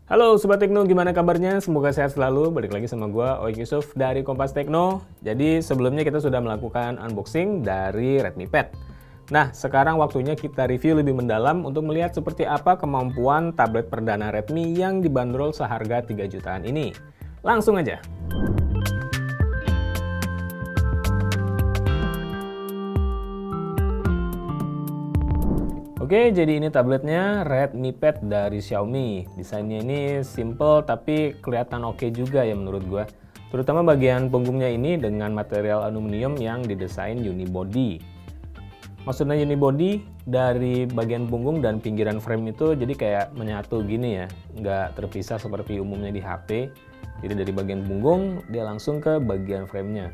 Halo Sobat Tekno, gimana kabarnya? Semoga sehat selalu. Balik lagi sama gue, Oik Yusuf dari Kompas Tekno. Jadi sebelumnya kita sudah melakukan unboxing dari Redmi Pad. Nah, sekarang waktunya kita review lebih mendalam untuk melihat seperti apa kemampuan tablet perdana Redmi yang dibanderol seharga 3 jutaan ini. Langsung aja! Oke, jadi ini tabletnya Redmi Pad dari Xiaomi. Desainnya ini simple tapi kelihatan oke juga ya menurut gua. Terutama bagian punggungnya ini dengan material aluminium yang didesain unibody. Maksudnya unibody, dari bagian punggung dan pinggiran frame itu jadi kayak menyatu gini ya, nggak terpisah seperti umumnya di HP. Jadi dari bagian punggung dia langsung ke bagian framenya.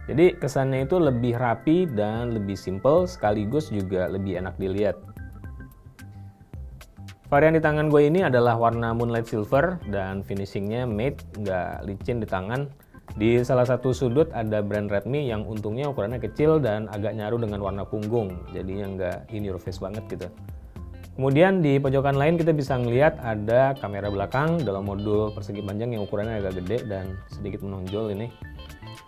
Jadi kesannya itu lebih rapi dan lebih simple, sekaligus juga lebih enak dilihat. Varian di tangan gue ini adalah warna Moonlight Silver dan finishingnya matte, nggak licin di tangan. Di salah satu sudut ada brand Redmi yang untungnya ukurannya kecil dan agak nyaru dengan warna punggung, jadinya nggak in your face banget gitu. Kemudian di pojokan lain kita bisa ngelihat ada kamera belakang dalam modul persegi panjang yang ukurannya agak gede dan sedikit menonjol ini.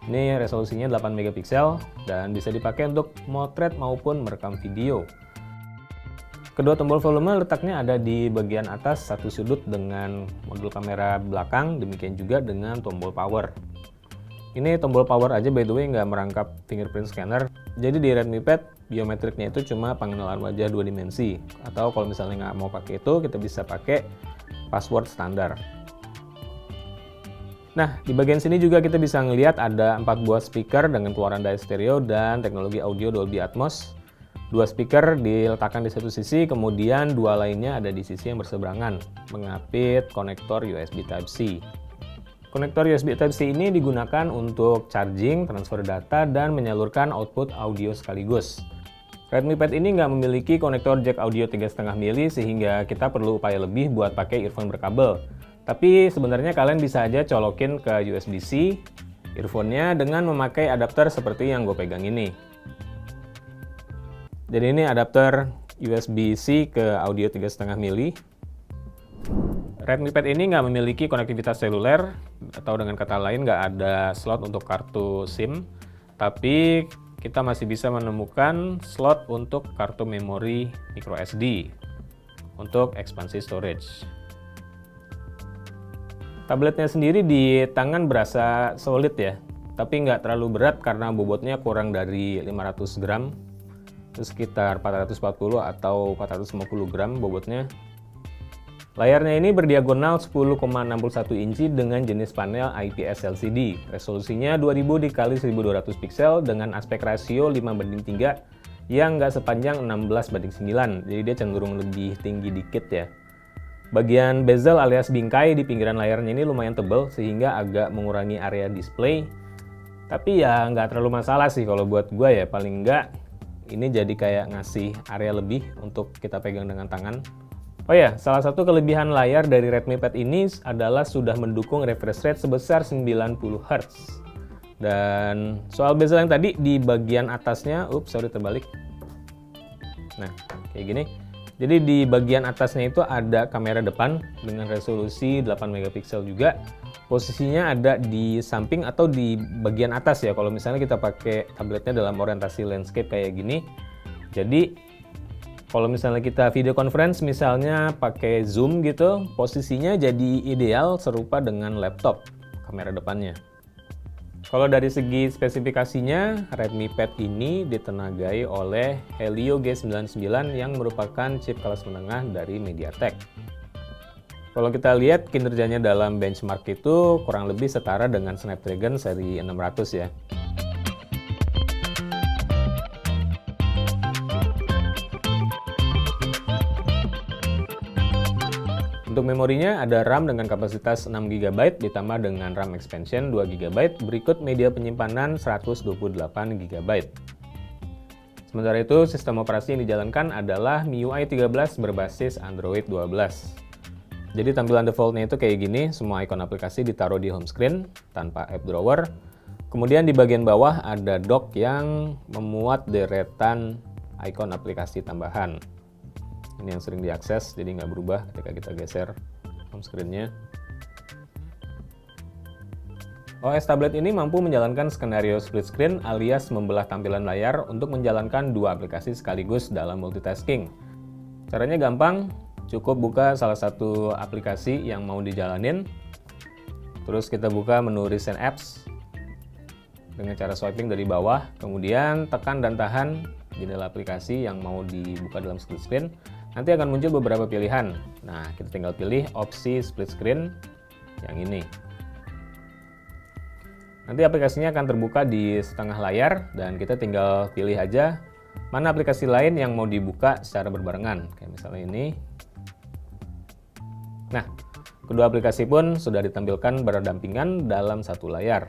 Ini resolusinya 8 megapiksel dan bisa dipakai untuk motret maupun merekam video. Kedua tombol volume letaknya ada di bagian atas satu sudut dengan modul kamera belakang, demikian juga dengan tombol power. Ini tombol power aja by the way nggak merangkap fingerprint scanner. Jadi di Redmi Pad biometriknya itu cuma pengenalan wajah 2 dimensi. Atau kalau misalnya nggak mau pakai itu, kita bisa pakai password standar. Nah, di bagian sini juga kita bisa ngelihat ada 4 buah speaker dengan keluaran daya stereo dan teknologi audio Dolby Atmos. 2 speaker diletakkan di satu sisi, kemudian 2 lainnya ada di sisi yang berseberangan, mengapit konektor USB Type-C. Konektor USB Type-C ini digunakan untuk charging, transfer data, dan menyalurkan output audio sekaligus. Redmi Pad ini nggak memiliki konektor jack audio 3,5 mili sehingga kita perlu upaya lebih buat pakai earphone berkabel. Tapi sebenarnya kalian bisa aja colokin ke USB-C earphone-nya dengan memakai adapter seperti yang gue pegang ini. Jadi ini adapter USB-C ke audio 3,5 mili. Redmi Pad ini nggak memiliki konektivitas seluler, atau dengan kata lain nggak ada slot untuk kartu SIM. Tapi kita masih bisa menemukan slot untuk kartu memori microSD untuk ekspansi storage. Tabletnya sendiri di tangan berasa solid ya, tapi nggak terlalu berat karena bobotnya kurang dari 500 gram, itu sekitar 440 atau 450 gram bobotnya. Layarnya ini berdiagonal 10,61 inci dengan jenis panel IPS LCD. Resolusinya 2000 x 1200 pixel dengan aspek rasio 5:3 yang nggak sepanjang 16:9, jadi dia cenderung lebih tinggi dikit ya. Bagian bezel alias bingkai di pinggiran layarnya ini lumayan tebal sehingga agak mengurangi area display. Tapi ya nggak terlalu masalah sih kalau buat gue ya, paling nggak ini jadi kayak ngasih area lebih untuk kita pegang dengan tangan. Oh ya, salah satu kelebihan layar dari Redmi Pad ini adalah sudah mendukung refresh rate sebesar 90 Hz. Dan soal bezel yang tadi di bagian atasnya, terbalik. Nah, kayak gini. Jadi di bagian atasnya itu ada kamera depan dengan resolusi 8 megapiksel juga. Posisinya ada di samping atau di bagian atas ya kalau misalnya kita pakai tabletnya dalam orientasi landscape kayak gini. Jadi kalau misalnya kita video conference misalnya pakai zoom gitu, posisinya jadi ideal serupa dengan laptop kamera depannya. Kalau dari segi spesifikasinya, Redmi Pad ini ditenagai oleh Helio G99 yang merupakan chip kelas menengah dari MediaTek. Kalau kita lihat kinerjanya dalam benchmark itu kurang lebih setara dengan Snapdragon seri 600 ya. Untuk memorinya ada RAM dengan kapasitas 6 GB ditambah dengan RAM expansion 2 GB, berikut media penyimpanan 128 GB. Sementara itu, sistem operasi yang dijalankan adalah MIUI 13 berbasis Android 12. Jadi tampilan defaultnya itu kayak gini, semua ikon aplikasi ditaruh di home screen tanpa app drawer. Kemudian di bagian bawah ada dock yang memuat deretan ikon aplikasi tambahan. Ini yang sering diakses, jadi nggak berubah ketika kita geser. home screen-nya. OS tablet ini mampu menjalankan skenario split screen alias membelah tampilan layar untuk menjalankan dua aplikasi sekaligus dalam multitasking. Caranya gampang, cukup buka salah satu aplikasi yang mau dijalanin. Terus kita buka menu Recent Apps dengan cara swiping dari bawah, kemudian tekan dan tahan jendela aplikasi yang mau dibuka dalam split screen. Nanti akan muncul beberapa pilihan. Nah, kita tinggal pilih opsi split screen yang ini. Nanti aplikasinya akan terbuka di setengah layar dan kita tinggal pilih aja mana aplikasi lain yang mau dibuka secara berbarengan. Kayak misalnya ini. Nah, kedua aplikasi pun sudah ditampilkan berdampingan dalam satu layar.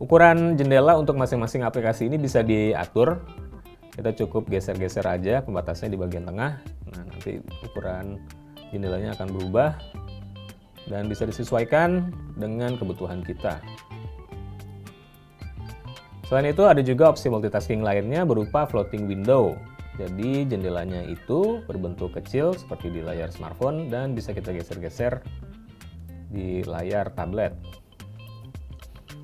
Ukuran jendela untuk masing-masing aplikasi ini bisa diatur. Kita cukup geser-geser aja pembatasnya di bagian tengah. Nah, nanti ukuran jendelanya akan berubah dan bisa disesuaikan dengan kebutuhan kita. Selain itu, ada juga opsi multitasking lainnya berupa floating window. Jadi jendelanya itu berbentuk kecil seperti di layar smartphone dan bisa kita geser-geser di layar tablet.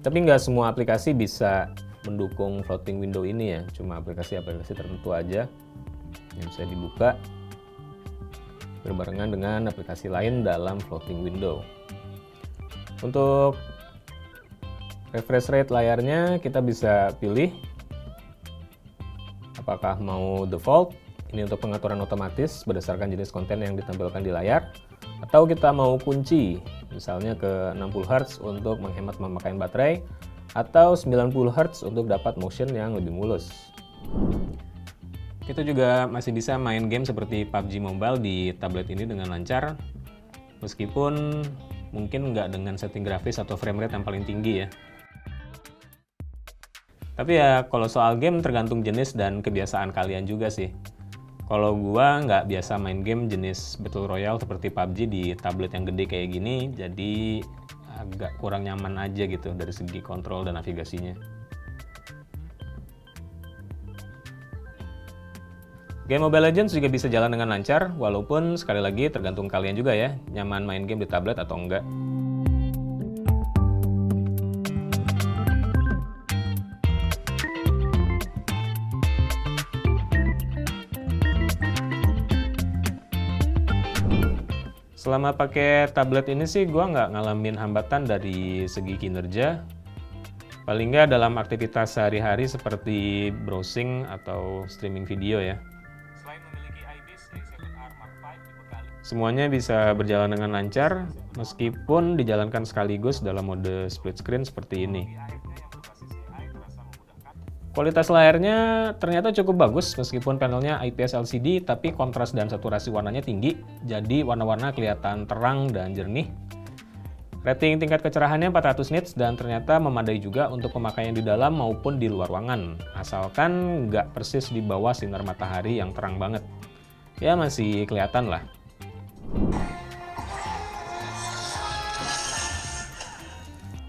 Tapi nggak semua aplikasi bisa mendukung floating window ini ya, cuma aplikasi-aplikasi tertentu aja yang bisa dibuka berbarengan dengan aplikasi lain dalam floating window. Untuk refresh rate layarnya kita bisa pilih apakah mau default, ini untuk pengaturan otomatis berdasarkan jenis konten yang ditampilkan di layar, atau kita mau kunci misalnya ke 60 Hz untuk menghemat pemakaian baterai, atau 90 Hz untuk dapat motion yang lebih mulus. Kita juga masih bisa main game seperti PUBG Mobile di tablet ini dengan lancar, meskipun mungkin nggak dengan setting grafis atau frame rate yang paling tinggi ya. Tapi ya kalau soal game tergantung jenis dan kebiasaan kalian juga sih. Kalau gua nggak biasa main game jenis Battle Royale seperti PUBG di tablet yang gede kayak gini, jadi agak kurang nyaman aja gitu dari segi kontrol dan navigasinya. Game Mobile Legends juga bisa jalan dengan lancar, walaupun sekali lagi tergantung kalian juga ya, nyaman main game di tablet atau enggak. Selama pakai tablet ini sih gue nggak ngalamin hambatan dari segi kinerja. Paling nggak dalam aktivitas sehari-hari seperti browsing atau streaming video ya. Selain memiliki IPS A7R Mark V dibekali, semuanya bisa berjalan dengan lancar meskipun dijalankan sekaligus dalam mode split screen seperti ini. Kualitas layarnya ternyata cukup bagus meskipun panelnya IPS LCD, tapi kontras dan saturasi warnanya tinggi, jadi warna-warna kelihatan terang dan jernih. Rating tingkat kecerahannya 400 nits dan ternyata memadai juga untuk pemakaian di dalam maupun di luar ruangan, asalkan nggak persis di bawah sinar matahari yang terang banget. Ya masih kelihatan lah.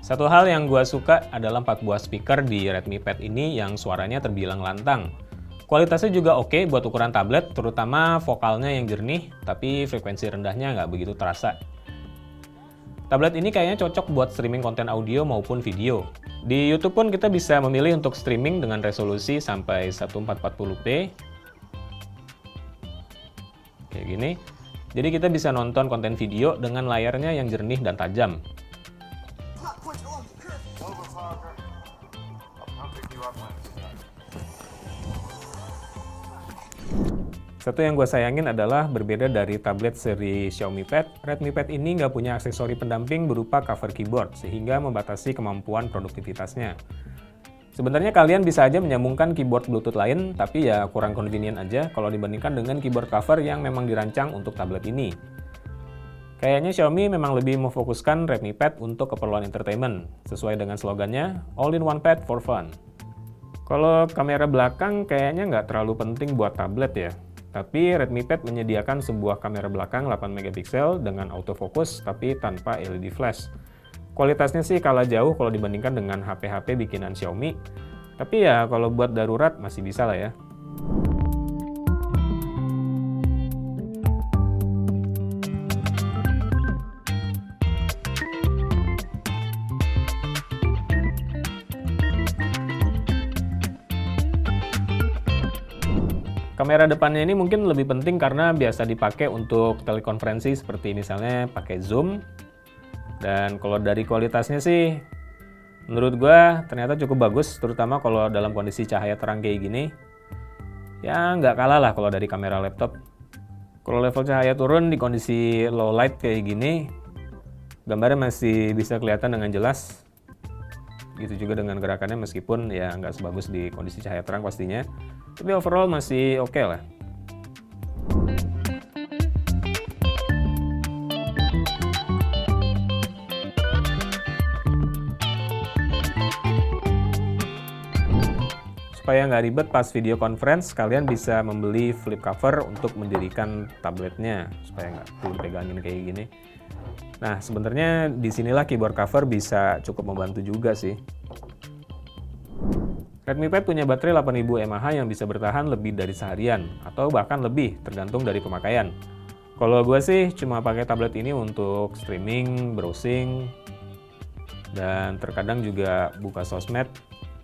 Satu hal yang gue suka adalah 4 buah speaker di Redmi Pad ini yang suaranya terbilang lantang. Kualitasnya juga oke buat ukuran tablet, terutama vokalnya yang jernih, tapi frekuensi rendahnya nggak begitu terasa. Tablet ini kayaknya cocok buat streaming konten audio maupun video. Di YouTube pun kita bisa memilih untuk streaming dengan resolusi sampai 1440p. Kayak gini. Jadi kita bisa nonton konten video dengan layarnya yang jernih dan tajam. Satu yang gue sayangin adalah berbeda dari tablet seri Xiaomi Pad, Redmi Pad ini nggak punya aksesori pendamping berupa cover keyboard, sehingga membatasi kemampuan produktivitasnya. Sebenarnya kalian bisa aja menyambungkan keyboard Bluetooth lain, tapi ya kurang convenient aja kalau dibandingkan dengan keyboard cover yang memang dirancang untuk tablet ini. Kayaknya Xiaomi memang lebih memfokuskan Redmi Pad untuk keperluan entertainment, sesuai dengan slogannya, All-in-One Pad for Fun. Kalau kamera belakang kayaknya nggak terlalu penting buat tablet ya. Tapi Redmi Pad menyediakan sebuah kamera belakang 8 megapiksel dengan autofocus tapi tanpa LED flash. Kualitasnya sih kalah jauh kalau dibandingkan dengan HP-HP bikinan Xiaomi. Tapi ya kalau buat darurat masih bisa lah ya. Kamera depannya ini mungkin lebih penting karena biasa dipakai untuk telekonferensi seperti misalnya pakai Zoom. Dan kalau dari kualitasnya sih menurut gua ternyata cukup bagus, terutama kalau dalam kondisi cahaya terang kayak gini. Ya nggak kalah lah kalau dari kamera laptop. Kalau level cahaya turun di kondisi low light kayak gini, gambarnya masih bisa kelihatan dengan jelas. Gitu juga dengan gerakannya meskipun ya nggak sebagus di kondisi cahaya terang pastinya. Tapi overall masih oke lah. Supaya nggak ribet pas video conference, kalian bisa membeli flip cover untuk mendirikan tabletnya supaya nggak perlu pegangin kayak gini. Nah, sebenarnya disinilah keyboard cover bisa cukup membantu juga sih. Redmi Pad punya baterai 8000 mAh yang bisa bertahan lebih dari seharian atau bahkan lebih tergantung dari pemakaian. Kalau gue sih cuma pakai tablet ini untuk streaming, browsing, dan terkadang juga buka sosmed.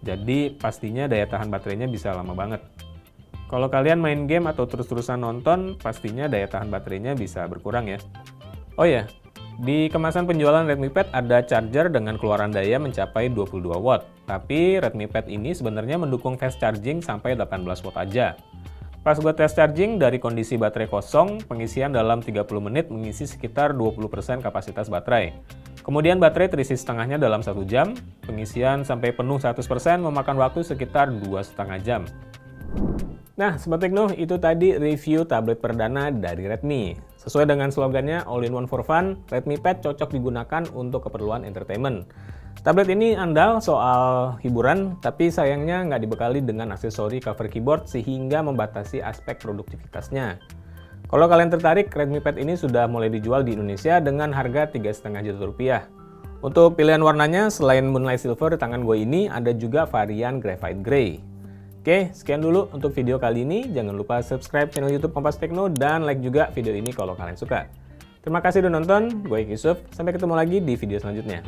Jadi pastinya daya tahan baterainya bisa lama banget. Kalau kalian main game atau terus-terusan nonton, pastinya daya tahan baterainya bisa berkurang ya. Oh ya, di kemasan penjualan Redmi Pad ada charger dengan keluaran daya mencapai 22 watt. Tapi Redmi Pad ini sebenarnya mendukung fast charging sampai 18 watt aja. Pas gue tes charging dari kondisi baterai kosong, pengisian dalam 30 menit mengisi sekitar 20% kapasitas baterai. Kemudian baterai terisi setengahnya dalam 1 jam, pengisian sampai penuh 100% memakan waktu sekitar 2,5 jam. Nah, Sobat Tekno, itu tadi review tablet perdana dari Redmi. Sesuai dengan slogannya All in One for Fun, Redmi Pad cocok digunakan untuk keperluan entertainment. Tablet ini andal soal hiburan, tapi sayangnya nggak dibekali dengan aksesori cover keyboard sehingga membatasi aspek produktivitasnya. Kalau kalian tertarik, Redmi Pad ini sudah mulai dijual di Indonesia dengan harga Rp3,5 juta. Untuk pilihan warnanya, selain Moonlight Silver tangan gue ini, ada juga varian Graphite Grey. Oke, sekian dulu untuk video kali ini. Jangan lupa subscribe channel YouTube Kompas Tekno dan like juga video ini kalau kalian suka. Terima kasih udah nonton, gue Yusuf. Sampai ketemu lagi di video selanjutnya.